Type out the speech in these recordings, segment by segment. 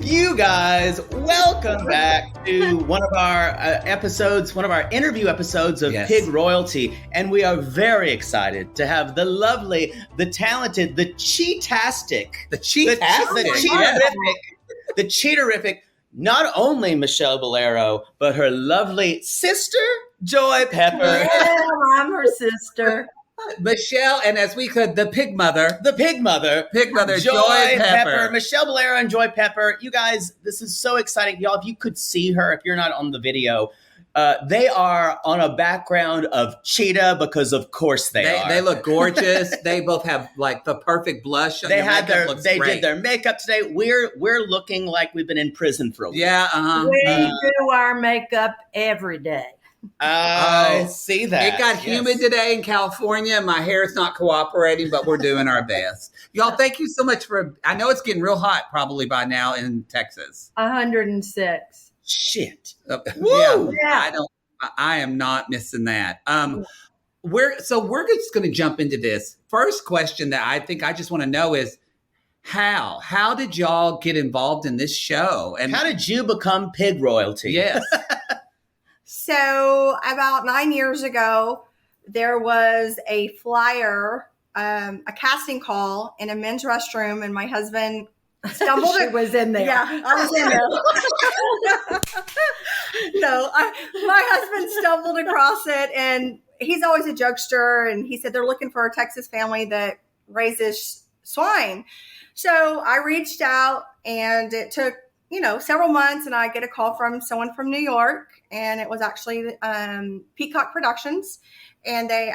You guys, welcome back to one of our episodes, one of our interview episodes of Pig Royalty. And we are very excited to have the lovely, the talented, the cheatastic, the cheaterific, not only Michelle Balero, but her lovely sister, Joy Pepper. Yeah, I'm her sister. Michelle, and as we could, the pig mother, Joy Pepper. Michelle Balero and Joy Pepper. You guys, this is so exciting. Y'all, if you could see her, if you're not on the video, they are on a background of cheetah because of course they are. They look gorgeous. They both have like the perfect blush. They did their makeup today. We're looking like we've been in prison for a week. Yeah, We do our makeup every day. I see that. It got humid today in California. My hair is not cooperating, but we're doing our best. Y'all, thank you so much I know it's getting real hot probably by now in Texas. 106. Shit. Woo! Yeah. I am not missing that. We're just going to jump into this. First question that I think I just want to know is how did y'all get involved in this show? And how did you become pig royalty? Yes. So about 9 years ago, there was a flyer, a casting call in a men's restroom, and my husband stumbled. She was in there. Yeah, I was in there. So my husband stumbled across it, and he's always a jokester, and he said they're looking for a Texas family that raises swine. So I reached out, and it took several months, and I get a call from someone from New York, and it was actually Peacock Productions, and they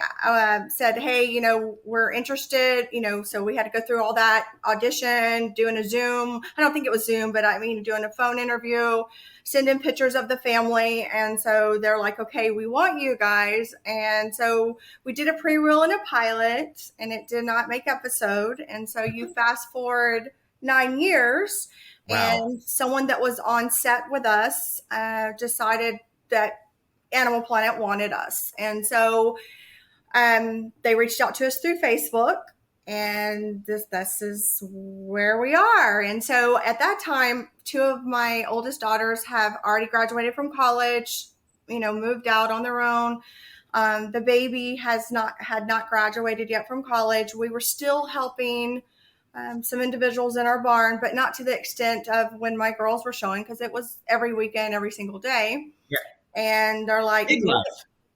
said, hey, we're interested, so we had to go through all that audition, doing a Zoom. I don't think it was Zoom, but doing a phone interview, sending pictures of the family. And so they're like, okay, we want you guys. And so we did a pre-reel and a pilot, and it did not make episode. And so you fast forward 9 years. Wow. And someone that was on set with us decided that Animal Planet wanted us. And so they reached out to us through Facebook, and this is where we are. And so at that time, 2 of my oldest daughters have already graduated from college, moved out on their own. The baby had not graduated yet from college. We were still helping some individuals in our barn, but not to the extent of when my girls were showing, because it was every weekend, every single day. Yeah. And they're like, big love.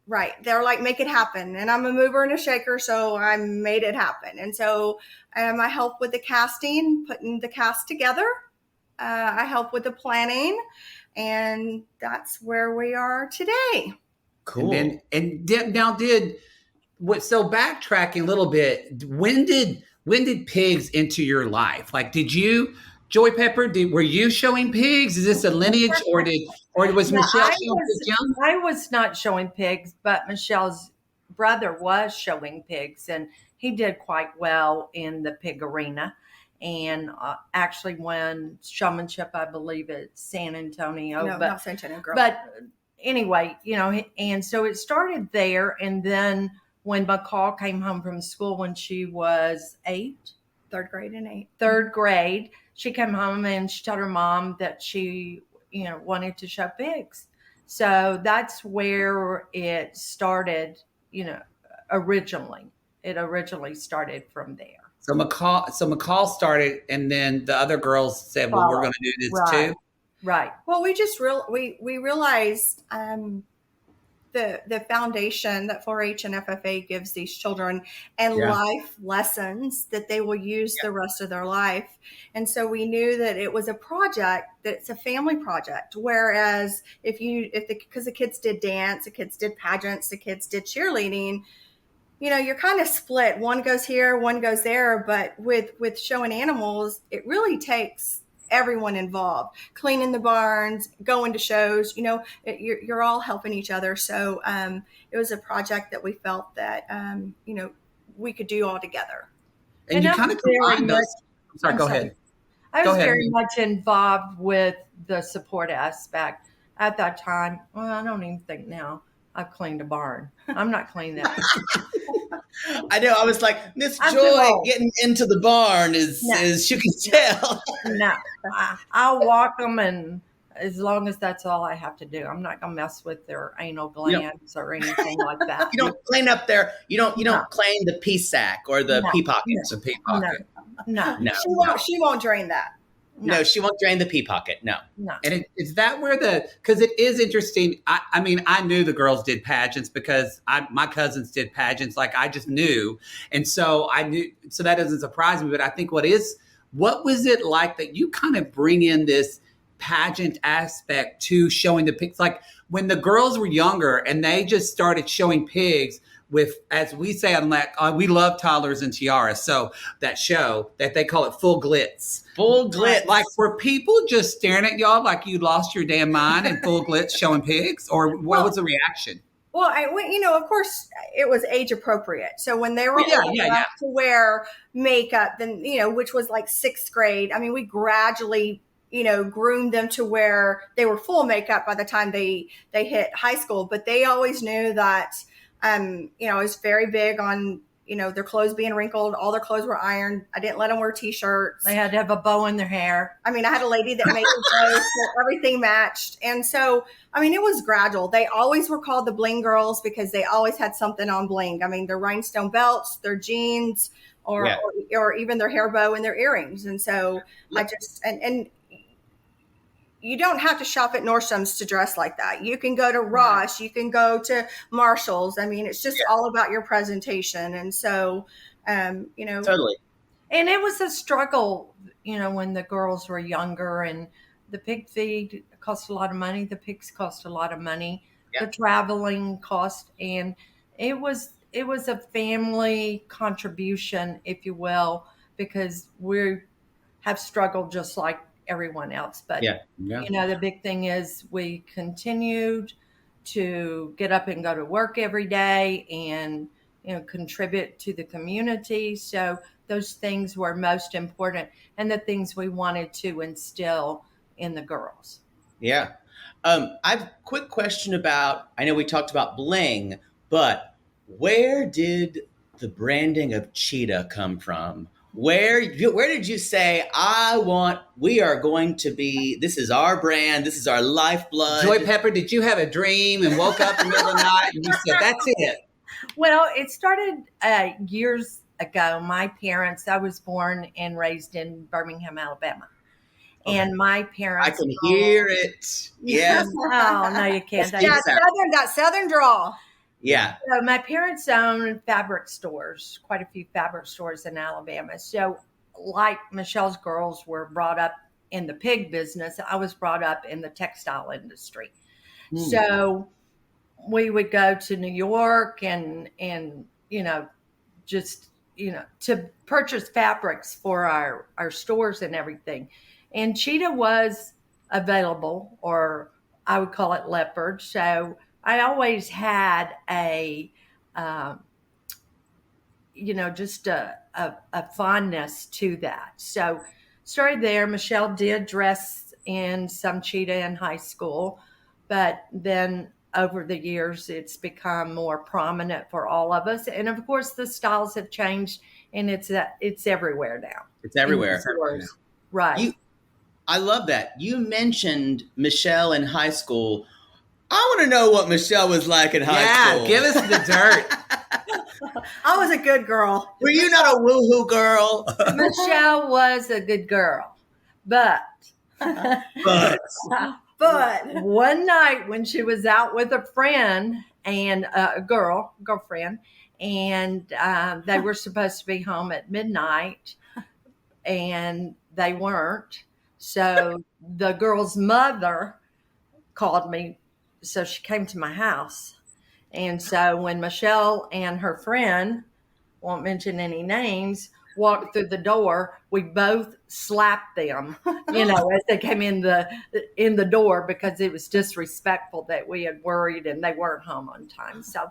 Right. They're like, make it happen. And I'm a mover and a shaker, so I made it happen. And so I help with the casting, putting the cast together. I help with the planning, and that's where we are today. Cool. So backtracking a little bit, when did pigs enter your life? Like, did you, Joy Pepper, were you showing pigs? Is this a lineage, or was Michelle showing pigs young? I was not showing pigs, but Michelle's brother was showing pigs, and he did quite well in the pig arena. And actually won showmanship, I believe, at San Antonio. No, not San Antonio, girl. But anyway, and so it started there, and then when McCall came home from school when she was 8. Third grade and 8. Third grade. She came home and she told her mom that she, wanted to show pigs. So that's where it started, originally. It originally started from there. So McCall started, and then the other girls said, well, we're going to do this too. Right. Well, we just we realized the foundation that 4-H and FFA gives these children, and life lessons that they will use the rest of their life. And so we knew that it was a project, that it's a family project. Whereas because the kids did dance, the kids did pageants, the kids did cheerleading, you're kind of split. One goes here, one goes there. But with showing animals, it really takes everyone involved, cleaning the barns, going to shows, you're all helping each other. So it was a project that we felt that, we could do all together. And you kind of combined those. Go ahead. I was very much involved with the support aspect at that time. Well, I don't even think now I've cleaned a barn. I'm not cleaning that. I know. I was like, Miss I'm too Joy old. getting into the barn is you can tell. No, I'll walk them, and as long as that's all I have to do, I'm not gonna mess with their anal glands or anything like that. You don't clean up their. You don't No. clean the pee sack or the No. pee pockets. The pee pocket. No, No, She won't drain that. no, she won't drain the pee pocket. No. no. And is that where because it is interesting. I mean, I knew the girls did pageants because my cousins did pageants. Like I just knew. And so I knew, so that doesn't surprise me. But I think what was it like that you kind of bring in this pageant aspect to showing the pigs? Like when the girls were younger and they just started showing pigs with, as we say on that, we love toddlers and tiaras. So that show that they call it full glitz. Full glitz. Like were people just staring at y'all like you lost your damn mind and full glitz showing pigs? Or what was the reaction? Well, of course, it was age appropriate. So when they were old enough to wear makeup, then, which was like 6th grade, I mean, we gradually, groomed them to where they were full makeup by the time they hit high school. But they always knew that, I was very big on, their clothes being wrinkled. All their clothes were ironed. I didn't let them wear T-shirts. They had to have a bow in their hair. I mean, I had a lady that made bows, so everything matched. And so, I mean, it was gradual. They always were called the bling girls because they always had something on bling. I mean, their rhinestone belts, their jeans, or even their hair bow and their earrings. And so I just, and you don't have to shop at Nordstrom's to dress like that. You can go to Ross, you can go to Marshall's. I mean, it's just all about your presentation. And so, Totally. And it was a struggle, when the girls were younger, and the pig feed cost a lot of money. The pigs cost a lot of money. Yeah. The traveling cost, and it was a family contribution, if you will, because we have struggled just like everyone else. But the big thing is we continued to get up and go to work every day and contribute to the community. So those things were most important, and the things we wanted to instill in the girls. Yeah. I have a quick question about, I know we talked about bling, but where did the branding of cheetah come from? Where did you say, we are going to be, this is our brand, this is our lifeblood? Joy Pepper, did you have a dream and woke up in the middle of the night and you said, that's it? Well, it started years ago. My parents, I was born and raised in Birmingham, Alabama. Okay. And my parents. I can hear it. Yes. Oh, no, you can't. That Southern drawl. Yeah. So my parents owned fabric stores, quite a few fabric stores in Alabama. So like Michelle's girls were brought up in the pig business, I was brought up in the textile industry. So we would go to New York and to purchase fabrics for our stores and everything. And cheetah was available, or I would call it leopard. So I always had just a fondness to that. So started there. Michelle did dress in some cheetah in high school, but then over the years, it's become more prominent for all of us. And of course, the styles have changed, and it's everywhere now. It's everywhere. Right. I love that. You mentioned Michelle in high school. I want to know what Michelle was like in high school. Yeah, give us the dirt. I was a good girl. Were you not a woohoo girl? Michelle was a good girl, but one night when she was out with a friend and a girlfriend, and they were supposed to be home at midnight, and they weren't. So the girl's mother called me. So she came to my house. And so when Michelle and her friend, won't mention any names, walked through the door, we both slapped them, as they came in the door, because it was disrespectful that we had worried and they weren't home on time. So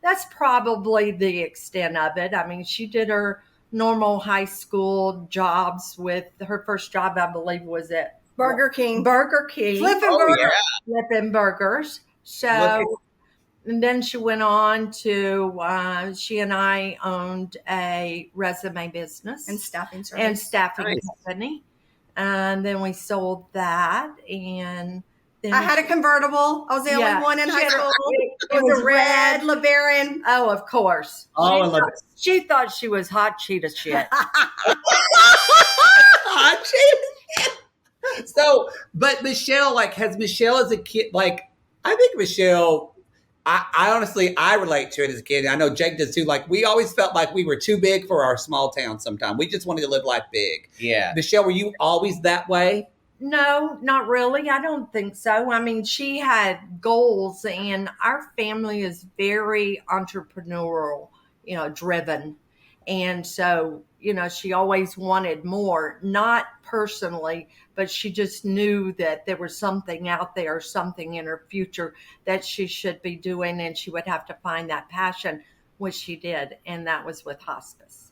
that's probably the extent of it. I mean, she did her normal high school jobs. With her first job, I believe, was at Burger King. Flipping burgers. So And then she went on to, she and I owned a resume business And staffing service. and staffing company. And then we sold that. And then I had a convertible. I was the only one in high school. It was a red LeBaron. Oh, of course. Oh, I love it. She thought she was hot cheetah shit. Hot cheetah. So, but Michelle, like, has Michelle as a kid, like, I think Michelle, I honestly, I relate to it as a kid. I know Jake does too. Like, we always felt like we were too big for our small town sometimes. We just wanted to live life big. Yeah. Michelle, were you always that way? No, not really. I don't think so. I mean, she had goals, and our family is very entrepreneurial, driven. And so, she always wanted more, not personally, but she just knew that there was something out there, something in her future that she should be doing, and she would have to find that passion, which she did. And that was with hospice.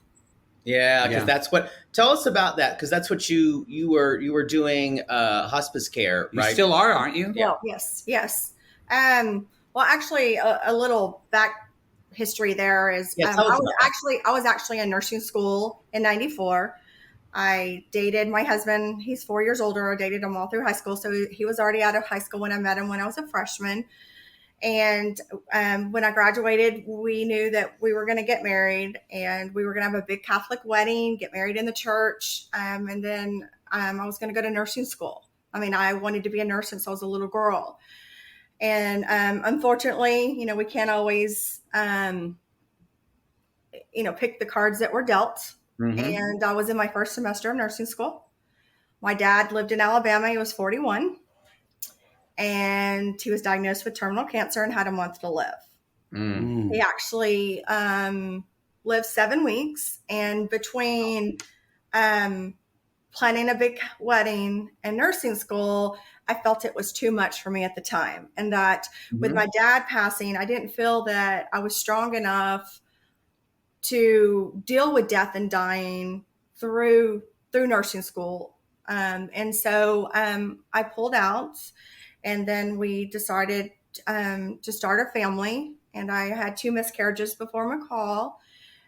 Yeah, because that's what. Tell us about that, because that's what you were doing, hospice care, right? You still are, aren't you? Yeah. Yes. Well, actually, a little back history there is I was actually in nursing school in '94. I dated my husband. He's 4 years older. I dated him all through high school, so he was already out of high school when I met him when I was a freshman. And when I graduated, we knew that we were going to get married, and we were going to have a big Catholic wedding, get married in the church. And then I was going to go to nursing school. I mean, I wanted to be a nurse since I was a little girl. And unfortunately, we can't always, pick the cards that were dealt. Mm-hmm. And I was in my first semester of nursing school. My dad lived in Alabama. He was 41. And he was diagnosed with terminal cancer and had a month to live. Mm. He actually lived 7 weeks. And between planning a big wedding and nursing school, I felt it was too much for me at the time. And that with my dad passing, I didn't feel that I was strong enough to deal with death and dying through nursing school. And so I pulled out. And then we decided to start a family. And I had 2 miscarriages before McCall.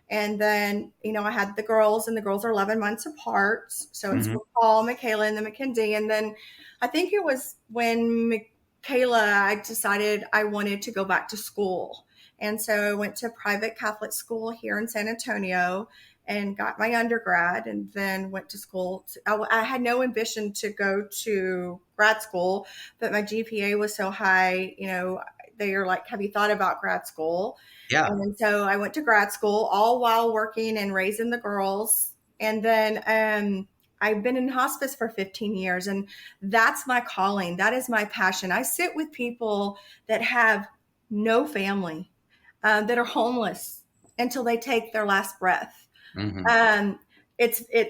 And then, I had the girls, and the girls are 11 months apart. So it's McCall, Michaela, and then Mackenzie. And then I think it was when Michaela, I decided I wanted to go back to school. And so I went to private Catholic school here in San Antonio and got my undergrad, and then went to school. I had no ambition to go to grad school, but my GPA was so high, they are like, have you thought about grad school? Yeah. And so I went to grad school, all while working and raising the girls. And then I've been in hospice for 15 years, and that's my calling. That is my passion. I sit with people that have no family, that are homeless until they take their last breath. Mm-hmm. It's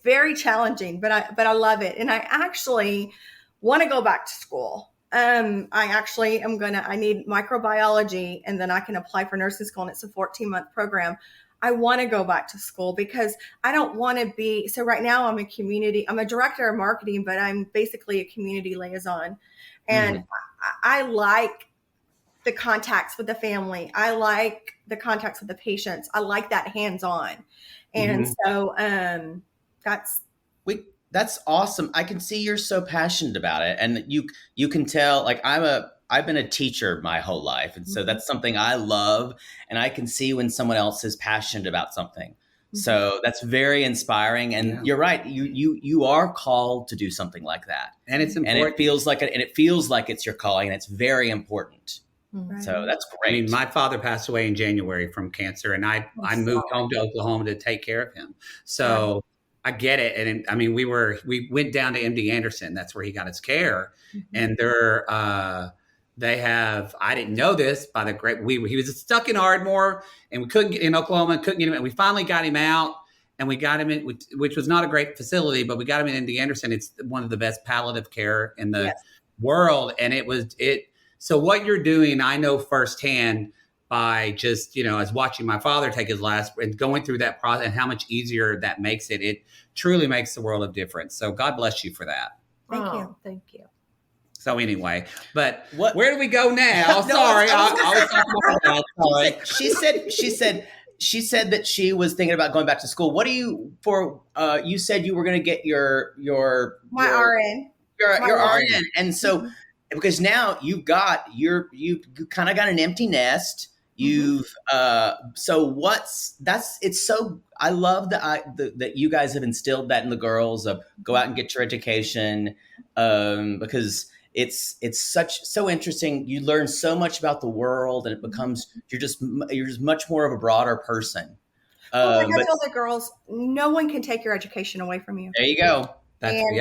very challenging, but I love it. And I actually want to go back to school. I actually I need microbiology, and then I can apply for nursing school, and it's a 14-month program. I want to go back to school because I don't want to be, so right now I'm a director of marketing, but I'm basically a community liaison. And I like the contacts with the family. I like the contacts with the patients. I like that hands-on. And so that's awesome. I can see you're so passionate about it. And you can tell, like, I've been a teacher my whole life. And so that's something I love. And I can see when someone else is passionate about something. So that's very inspiring. And you're right. You are called to do something like that. And it's important. And it feels like it's your calling, and it's very important. Right. So that's great. I mean, my father passed away in January from cancer, and I moved home to Oklahoma to take care of him. So I get it. And I mean, we went down to MD Anderson. That's where he got his care. And they have, I didn't know this by the great, he was stuck in Ardmore, and we couldn't get in Oklahoma, couldn't get him. And we finally got him out, and we got him in, which was not a great facility, but we got him in MD Anderson. It's one of the best palliative care in the world. And so what you're doing, I know firsthand by just, as watching my father take his last and going through that process, and how much easier that makes it. It truly makes the world of difference. So God bless you for that. Thank you. Thank you. So anyway, but What? where do we go now? No, Sorry, I was I was talking about that. Sorry. She said that she was thinking about going back to school. What do you for? You said you were going to get your My RN. your My RN, and so Mhm. because now you kind of got an empty nest. You've so it's so I love that you guys have instilled that in the girls of go out and get your education because it's so interesting. You learn so much about the world, and it becomes you're just much more of a broader person. Well, like I But tell the girls, no one can take your education away from you. there you go.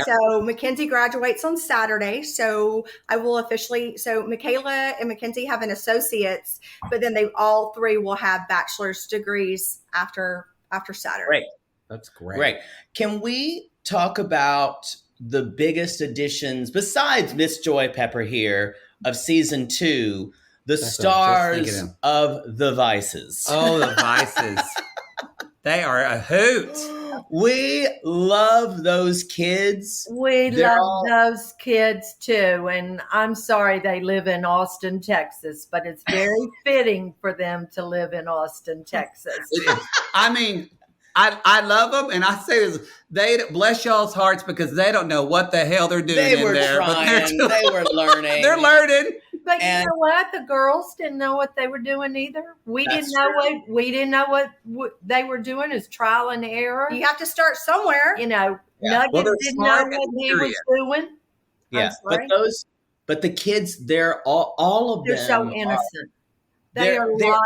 So Mackenzie graduates on Saturday. So I will officially, so Michaela and Mackenzie have an associate's, but then they all three will have bachelor's degrees after Saturday. Great. That's great. Right. Can we talk about the biggest additions besides Miss Joy Pepper here of season 2, the That's what I was just stars thinking of the Vices? Oh, the Vices. They are a hoot. We love those kids. We They're love all- those kids too. And I'm sorry they live in Austin, Texas, but it's very fitting for them to live in Austin, Texas. I mean, I love them, and I say this, they bless y'all's hearts because they don't know what the hell they're doing They in were there. trying. They were learning. They're learning. But you And- know what? The girls didn't know what they were doing either. We That's didn't know what they were doing is trial and error. You have to start somewhere. You know, Yeah. Nugget Well, they're didn't know smart what and he was curious. doing. Yeah, I'm sorry. but the kids, they're all of They're them. so are- innocent. They they're are like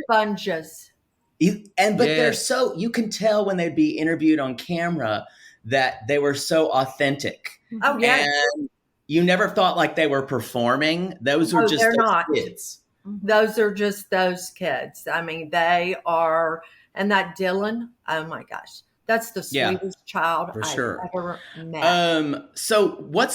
sponges. but they're Yes. so you can tell when they'd be interviewed on camera that they were so authentic. Oh yeah, And you never thought like they were performing. Those were Oh, just they're those not. kids. those are just those kids. I mean, they are. And that Dylan, oh my gosh, that's the Yeah. sweetest child For I've sure. ever met. So what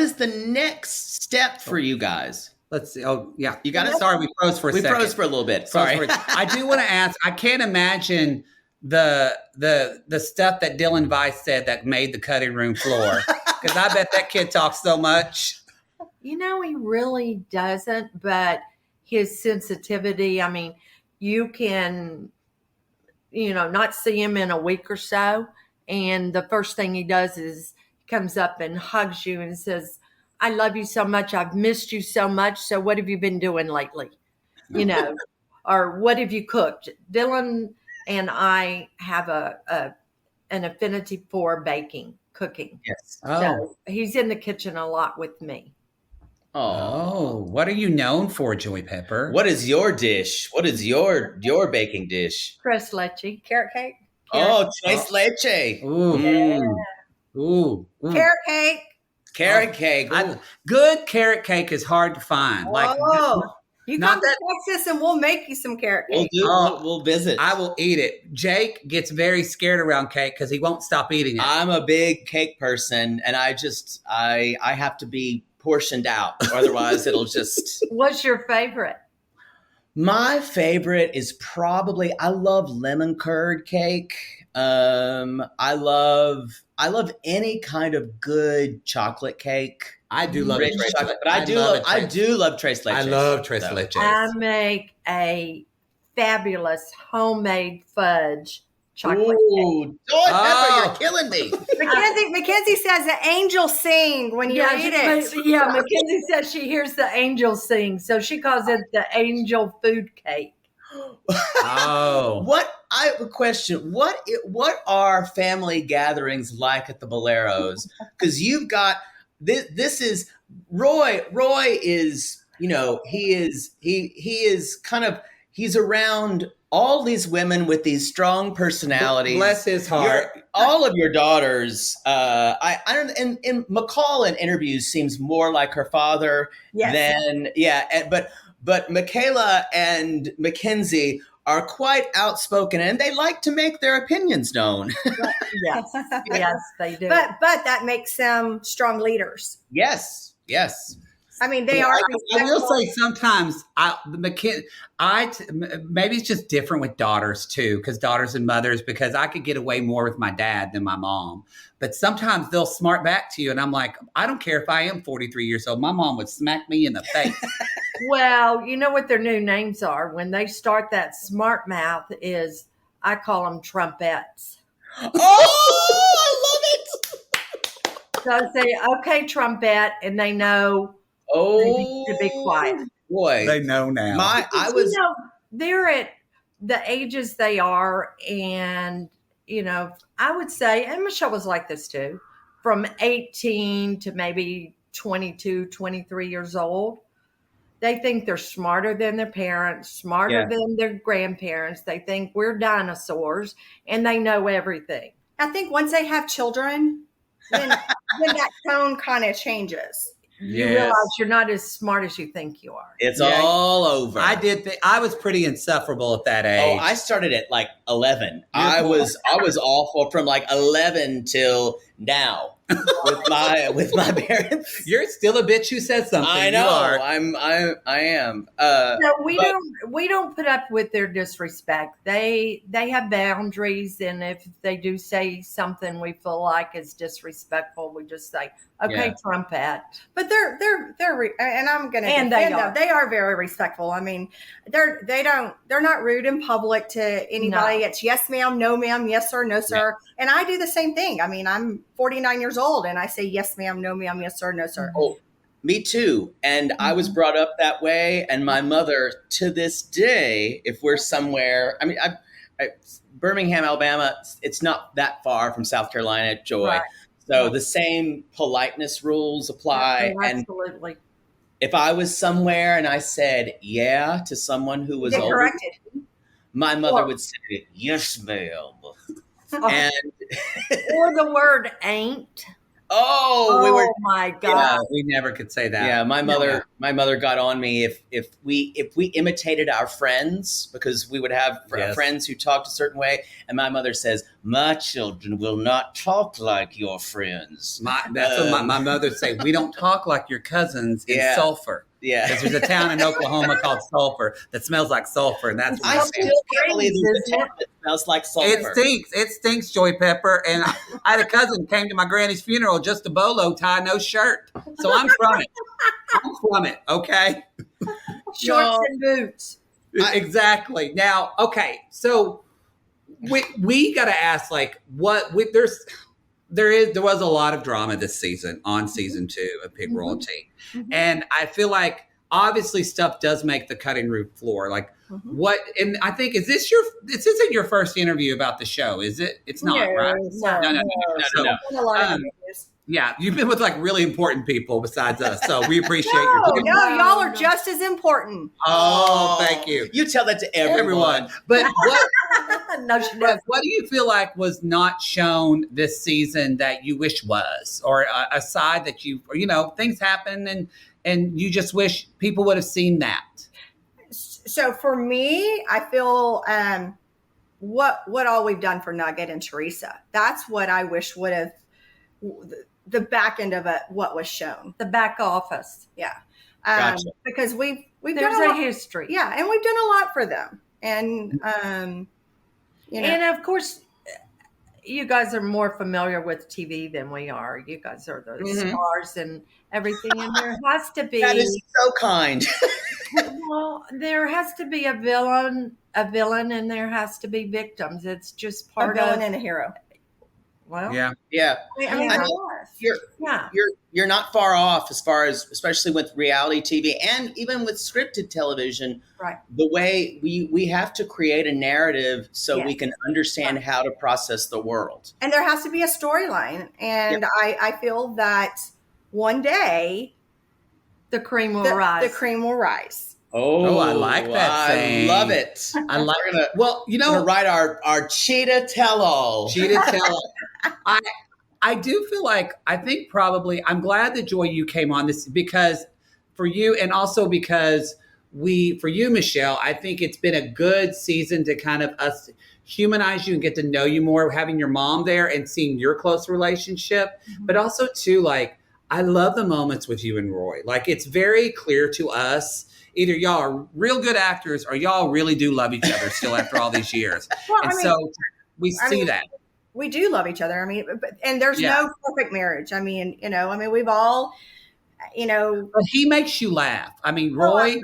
is the next step for you guys? Let's see. Oh, yeah. You got it? Sorry, we froze for a We second. froze for a little bit. Froze Sorry. for a- I do want to ask. I can't imagine the stuff that Dylan Weiss said that made the cutting room floor because I bet that kid talks so much. You know, he really doesn't, but his sensitivity, I mean, you can, not see him in a week or so. And the first thing he does is comes up and hugs you and says, I love you so much. I've missed you so much. So what have you been doing lately? Or what have you cooked? Dylan and I have an affinity for cooking. Yes. So he's in the kitchen a lot with me. Oh. What are you known for, Joy Pepper? What is your dish? What is your baking dish? Tres leche. Carrot cake. Oh, tres leche. Ooh. Mm. Ooh. Ooh. Carrot cake. Carrot cake. Good carrot cake is hard to find. Like Whoa. You not come to Texas and we'll make you some carrot cake. We'll visit. I will eat it. Jake gets very scared around cake because he won't stop eating it. I'm a big cake person, and I have to be portioned out, otherwise it'll just. What's your favorite? My favorite is probably I love lemon curd cake. I love any kind of good chocolate cake. I do love Rich tres chocolate, leche. but I do love tres leches. I love tres So. leches. I make a fabulous homemade fudge chocolate cake. Ooh, Joy Pepper, Oh. you're killing me. Mackenzie says the angels sing when you eat it. Mackenzie says she hears the angels sing, so she calls it the angel food cake. Oh. I have a question. What are family gatherings like at the Baleros? Because you've got this is Roy. Roy is, he's around all these women with these strong personalities. Bless his heart. All of your daughters, I don't. In McCall in interviews seems more like her father than But Michaela and Mackenzie are quite outspoken, and they like to make their opinions known. Yes, yes, they do. But that makes them strong leaders. Yes. I mean, they are. I will say sometimes maybe it's just different with daughters too, because daughters and mothers, because I could get away more with my dad than my mom. But sometimes they'll smart back to you. And I'm like, I don't care if I am 43 years old. My mom would smack me in the face. Well, you know what their new names are when they start that smart mouth is, I call them trumpets. Oh, I love it. So say, okay, trumpet, and they know Oh, they need to be quiet. Boy, They know now. They're at the ages they are, and I would say, and Michelle was like this too, from 18 to maybe 22, 23 years old. They think they're smarter than their parents, smarter than their grandparents. They think we're dinosaurs, and they know everything. I think once they have children, then that tone kind of changes. You realize you're not as smart as you think you are. It's all over. I was pretty insufferable at that age. Oh, I started at like 11. I was awful from like 11 till now with my parents. You're still a bitch who says something. I know. You are. I am. No, we don't put up with their disrespect. They have boundaries, and if they do say something we feel like is disrespectful, we just say, "Okay, trumpet." But they're and I'm going to defend them. They are very respectful. I mean, they're not rude in public to anybody. No. It's yes, ma'am, no, ma'am, yes, sir, no, sir. Yeah. And I do the same thing. I mean, I'm 49 years old, and I say yes, ma'am, no, ma'am, yes, sir, no, sir. Oh, me too. And I was brought up that way. And my mother, to this day, if we're somewhere, I mean, Birmingham, Alabama, it's not that far from South Carolina, Joy. Right. So the same politeness rules apply. Absolutely. And if I was somewhere and I said yeah to someone who was older, corrected. My mother would say, yes, ma'am. And or the word ain't. Oh, my God. Yeah, we never could say that. Yeah, my mother got on me if we imitated our friends, because we would have friends who talked a certain way, and my mother says, my children will not talk like your friends. That's what my mother would say. We don't talk like your cousins in Sulphur. Yeah. Because there's a town in Oklahoma called Sulphur that smells like sulfur, and that's I still can't believe there's a town that smells like sulfur. It stinks, Joy Pepper. And I had a cousin who came to my granny's funeral, just a bolo tie, no shirt. So I'm from it. Okay. Shorts and boots. Exactly. Now, okay, so we got to ask, like, there was a lot of drama this season on season 2 of Pig Royalty. Mm-hmm. And I feel like obviously stuff does make the cutting room floor. Like and I think, this isn't your first interview about the show, is it? It's not, right? No. Yeah, you've been with like really important people besides us, so we appreciate your time. No, y'all are just as important. Oh, thank you. You tell that to everyone. But what do you feel like was not shown this season that you wish was, or a side that things happen and you just wish people would have seen that? So for me, I feel what all we've done for Nugget and Teresa. That's what I wish would have. The back end of it, what was shown, the back office, gotcha. Because we've there's done a history, and we've done a lot for them, and and of course, you guys are more familiar with TV than we are. You guys are the stars and everything, and there has to be. That is so kind. Well, there has to be a villain, and there has to be victims. It's just part of a villain and a hero. Well, yeah. I mean, you're not far off as far as, especially with reality TV and even with scripted television. Right. The way we have to create a narrative so we can understand how to process the world. And there has to be a storyline. And I feel that one day the cream will rise. The cream will rise. Oh, I like that saying. I love it. I like it. Well, we're gonna write our cheetah tell-all. Cheetah tell-all. I do feel like, I think probably, I'm glad that Joy, you came on this, because for you, and also because for you, Michelle, I think it's been a good season to kind of us humanize you and get to know you more, having your mom there and seeing your close relationship. Mm-hmm. But also too, like, I love the moments with you and Roy. Like, it's very clear to us, either y'all are real good actors or y'all really do love each other still after all these years. Well, And so we see that. We do love each other. I mean, and there's no perfect marriage. I mean, we've all, But he makes you laugh. I mean, Roy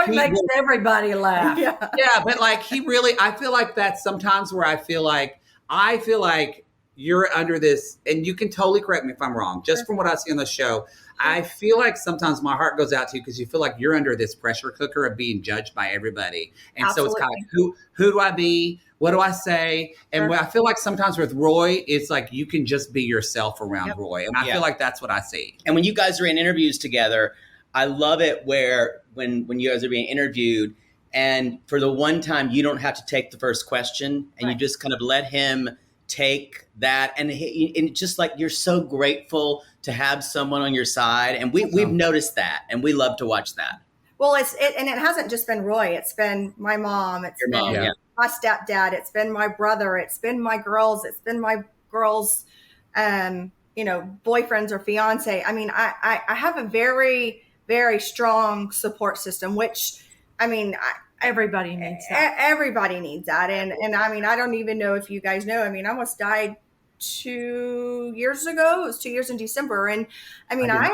makes everybody laugh. Yeah, but like I feel like that's sometimes where I feel like you're under this, and you can totally correct me if I'm wrong, just from what I see on the show. I feel like sometimes my heart goes out to you because you feel like you're under this pressure cooker of being judged by everybody. And so it's kind of like, who do I be? What do I say? And I feel like sometimes with Roy, it's like you can just be yourself around Roy. And I feel like that's what I see. And when you guys are in interviews together, I love it when you guys are being interviewed, and for the one time you don't have to take the first question, and you just kind of let him take that, and just like you're so grateful to have someone on your side, and we've noticed that, and we love to watch that. Well, and it hasn't just been Roy. It's been my mom. It's been my stepdad. It's been my brother. It's been my girls. It's been my girls, boyfriends or fiance. I mean, I have a very, very strong support system, which, I mean, everybody needs that. Everybody needs that. And I mean, I don't even know if you guys know, I mean, I almost died 2 years ago. It was 2 years in December. And I mean, I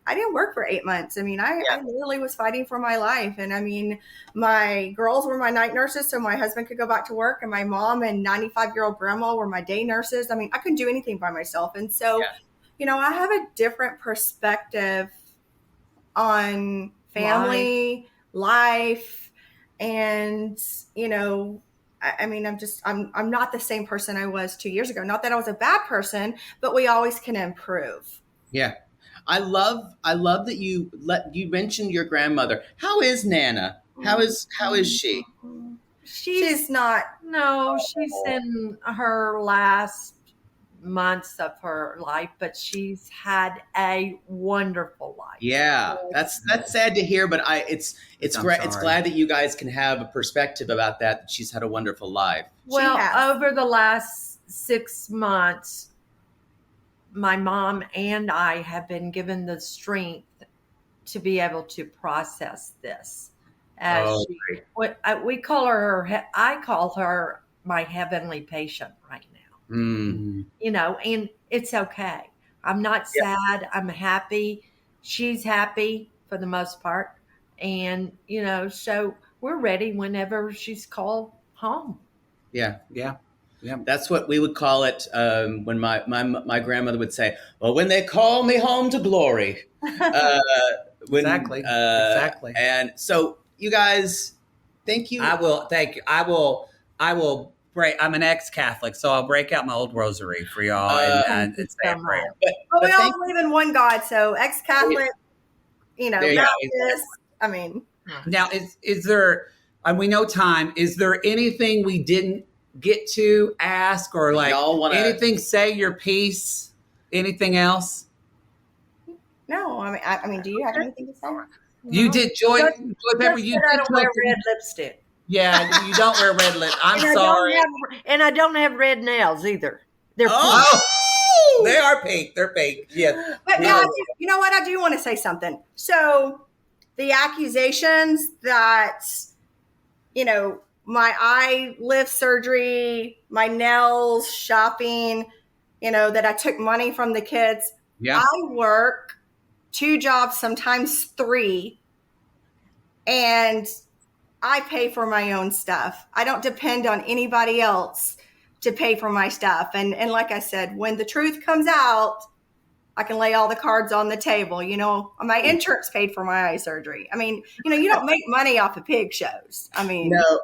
didn't work for 8 months. I mean, I literally was fighting for my life. And I mean, my girls were my night nurses, so my husband could go back to work, and my mom and 95-year-old grandma were my day nurses. I mean, I couldn't do anything by myself. And so, I have a different perspective on family, life, and, I mean, I'm not the same person I was 2 years ago. Not that I was a bad person, but we always can improve. Yeah. I love that you mentioned your grandmother. How is Nana? How is she? She's not. No, she's in her last months of her life, but she's had a wonderful life. Yeah, that's sad to hear, but it's great. It's glad that you guys can have a perspective about that she's had a wonderful life. Well, over the last 6 months, my mom and I have been given the strength to be able to process this. I call her my heavenly patient right now. And it's okay. I'm not sad. I'm happy. She's happy for the most part. And, so we're ready whenever she's called home. Yeah. That's what we would call it when my grandmother would say, well, when they call me home to glory. Exactly. And so you guys, thank you. Thank you. I will break. I'm an ex-Catholic, so I'll break out my old rosary for y'all and say a prayer. But we all believe in one God, so ex-Catholic, Baptist. I mean, now is there? And we know time. Is there anything we didn't get to ask, or like anything? Say your piece. Anything else? No, I mean, do you have anything to say? You did, Joy Pepper. You I don't wear red lipstick. Yeah, you don't wear red lip. I'm sorry. And I don't have red nails either. They're pink. They are pink. They're pink. Yeah. But guys, you know what? I do want to say something. So the accusations that, my eye lift surgery, my nails, shopping, that I took money from the kids. Yeah. I work 2 jobs, sometimes 3. And I pay for my own stuff. I don't depend on anybody else to pay for my stuff. And like I said, when the truth comes out, I can lay all the cards on the table. My insurance paid for my eye surgery. I mean, you don't make money off of pig shows. I mean, no.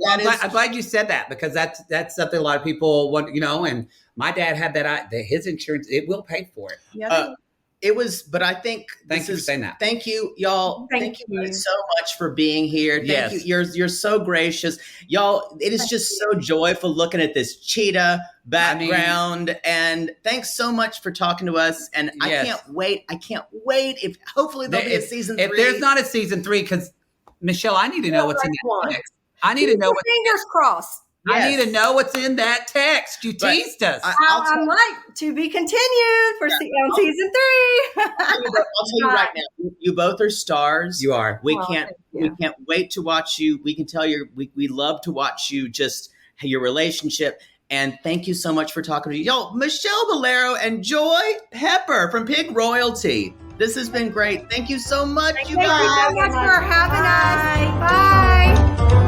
I'm glad you said that, because that's something a lot of people want, and my dad had his insurance, it will pay for it. Yeah. It was, but I think thank you for saying that. Thank you, y'all. Thank you so much for being here. Thank you. You're so gracious, y'all. It is just so joyful looking at this cheetah background, and thanks so much for talking to us. And I can't wait. If hopefully there'll be a season 3. If there's not a season 3, because Michelle, I need to know what's in that next. I need to know what. Fingers crossed. I need to know what's in that text. You teased us. I'm like, to be continued for on season 3. I'll tell you right now, you both are stars. You are. We can't wait to watch you. We can tell we love to watch you, just your relationship. And thank you so much for talking to you. Yo, Michelle Balero and Joy Pepper from Pig Royalty. This has been great. Thank you so much, you guys. Thank you so much for having us. Bye.